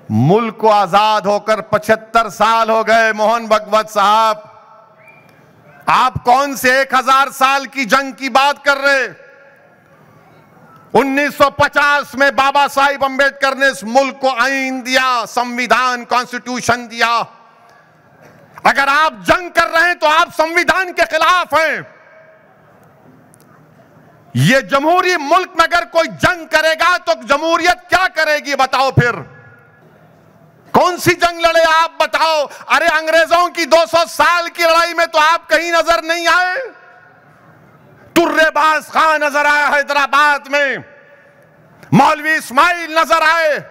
मुल्क को आजाद होकर 75 साल हो गए। मोहन भागवत साहब, आप कौन से 1000 साल की जंग की बात कर रहे? 1950 में बाबा साहिब अंबेडकर ने इस मुल्क को आईन दिया, संविधान, कॉन्स्टिट्यूशन दिया। अगर आप जंग कर रहे हैं तो आप संविधान के खिलाफ हैं। ये जमहूरी मुल्क में अगर कोई जंग करेगा तो जमहूरियत क्या करेगी बताओ? फिर कौन सी जंग लड़े आप बताओ? अरे अंग्रेजों की 200 साल की लड़ाई में तो आप कहीं नजर नहीं आए। तुर्रेबाज खान नजर आया हैदराबाद में, मौलवी इस्माइल नजर आए,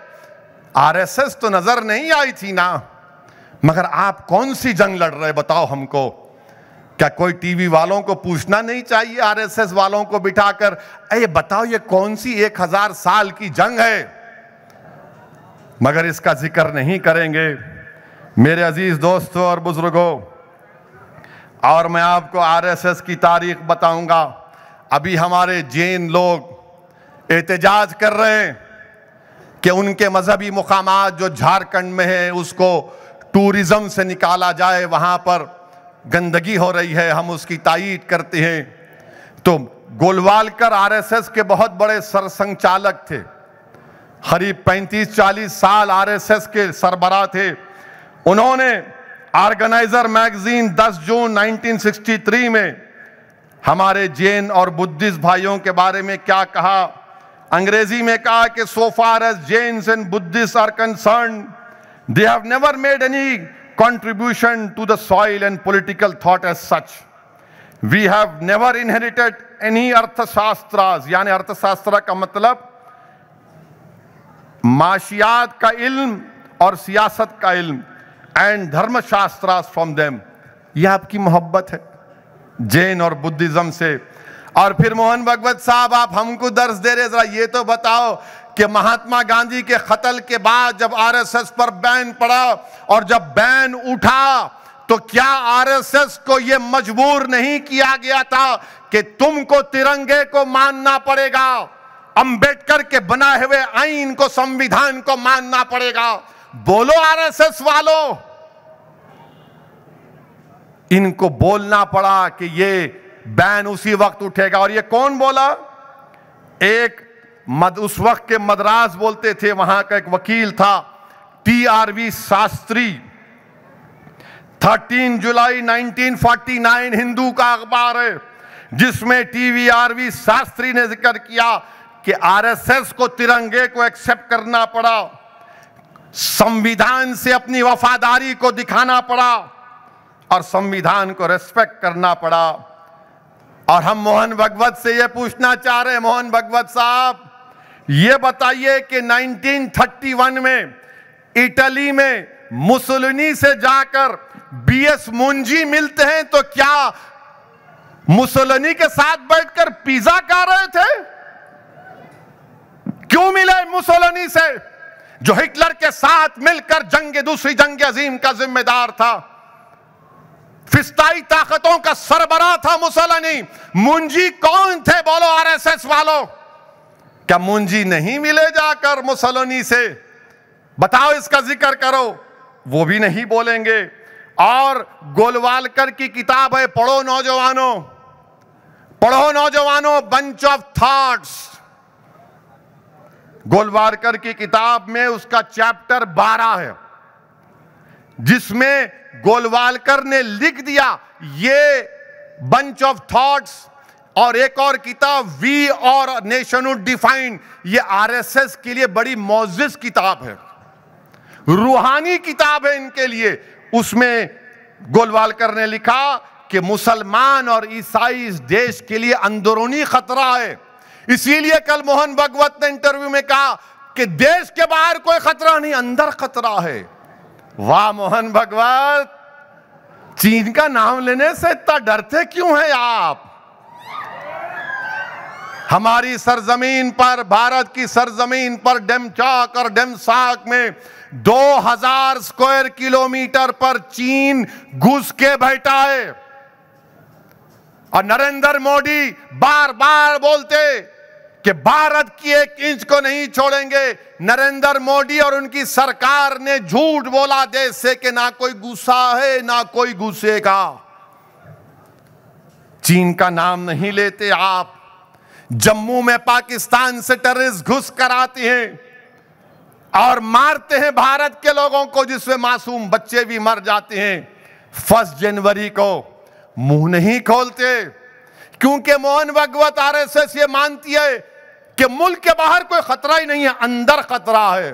आरएसएस तो नजर नहीं आई थी ना। मगर आप कौन सी जंग लड़ रहे बताओ हमको? क्या कोई टीवी वालों को पूछना नहीं चाहिए आरएसएस वालों को बिठाकर, ये बताओ ये कौन सी 1000 साल की जंग है? मगर इसका जिक्र नहीं करेंगे मेरे अजीज दोस्तों और बुजुर्गों। और मैं आपको आरएसएस की तारीख बताऊंगा। अभी हमारे जैन लोग एहतजाज कर रहे हैं कि उनके मजहबी मुकामात जो झारखंड में है उसको टूरिज्म से निकाला जाए, वहां पर गंदगी हो रही है, हम उसकी तायीद करते हैं। तो गोलवालकर आरएसएस के बहुत बड़े सरसंघचालक थे, करीब 35-40 साल आरएसएस के सरबराह थे। उन्होंने ऑर्गेनाइजर मैगजीन 10 जून 1963 में हमारे जैन और बुद्धिस्ट भाइयों के बारे में क्या कहा? अंग्रेजी में कहा कि so far as Jains and Buddhist are concerned, they have never made any contribution to the soil and political thought as such. We have never inherited any अर्थशास्त्रास, यानी अर्थशास्त्र का मतलब माशियात का इल्म और सियासत का इल्म, एंड धर्मशास्त्रास फ्रॉम देम। यह आपकी मोहब्बत है जैन और बुद्धिज्म से। और फिर मोहन भागवत साहब, आप हमको दर्श दे रहे, जरा ये तो बताओ कि महात्मा गांधी के कत्ल के बाद जब आरएसएस पर बैन पड़ा और जब बैन उठा तो क्या आरएसएस को यह मजबूर नहीं किया गया था कि तुमको तिरंगे को मानना पड़ेगा, अंबेडकर के बनाए हुए आईन को, संविधान को मानना पड़ेगा? बोलो आरएसएस वालों। इनको बोलना पड़ा कि ये बैन उसी वक्त उठेगा। और ये कौन बोला? उस वक्त के मद्रास बोलते थे, वहां का एक वकील था TRV शास्त्री। 13 जुलाई 1949 हिंदू का अखबार है जिसमें TRV शास्त्री ने जिक्र किया कि आरएसएस को तिरंगे को एक्सेप्ट करना पड़ा, संविधान से अपनी वफादारी को दिखाना पड़ा और संविधान को रेस्पेक्ट करना पड़ा। और हम मोहन भागवत से यह पूछना चाह रहे हैं, मोहन भागवत साहब ये बताइए कि 1931 में इटली में मुसोलिनी से जाकर BS मुंजी मिलते हैं तो क्या मुसोलिनी के साथ बैठकर पिज्जा खा रहे थे? क्यों मिले मुसोलिनी से, जो हिटलर के साथ मिलकर दूसरी जंग अजीम का जिम्मेदार था? फिस्ताई ताकतों का सरबराह था मुसोलिनी। मुंजी कौन थे बोलो आरएसएस वालों? क्या मुंजी नहीं मिले जाकर मुसोलिनी से? बताओ, इसका जिक्र करो। वो भी नहीं बोलेंगे। और गोलवालकर की किताब है, पढ़ो नौजवानों, पढ़ो नौजवानों, बंच ऑफ थॉट्स। गोलवालकर की किताब में उसका चैप्टर 12 है जिसमें गोलवालकर ने लिख दिया ये बंच ऑफ थॉट्स। और एक और किताब वी और नेशनहुड डिफाइंड, ये आरएसएस के लिए बड़ी मौजिज़ किताब है, रूहानी किताब है इनके लिए। उसमें गोलवालकर ने लिखा कि मुसलमान और ईसाई इस देश के लिए अंदरूनी खतरा है। इसीलिए कल मोहन भागवत ने इंटरव्यू में कहा कि देश के बाहर कोई खतरा नहीं, अंदर खतरा है। वाह मोहन भागवत, चीन का नाम लेने से इतना डरते क्यों हैं आप? हमारी सरजमीन पर, भारत की सरजमीन पर डेमचाक और डेमसाक में 2000 स्क्वायर किलोमीटर पर चीन घुस के बैठा है। और नरेंद्र मोदी बार बार बोलते कि भारत की एक इंच को नहीं छोड़ेंगे। नरेंद्र मोदी और उनकी सरकार ने झूठ बोला देश से कि ना कोई गुस्सा है ना कोई घुसेगा। चीन का नाम नहीं लेते आप। जम्मू में पाकिस्तान से टेररिस्ट घुस कर आते हैं और मारते हैं भारत के लोगों को, जिसमें मासूम बच्चे भी मर जाते हैं। 1 जनवरी को मुंह नहीं खोलते क्योंकि मोहन भागवत आरएसएस ये मानती है कि मुल्क के बाहर कोई खतरा ही नहीं है, अंदर खतरा है।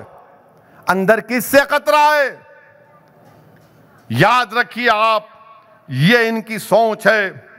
अंदर किससे खतरा है? याद रखिए आप, ये इनकी सोच है।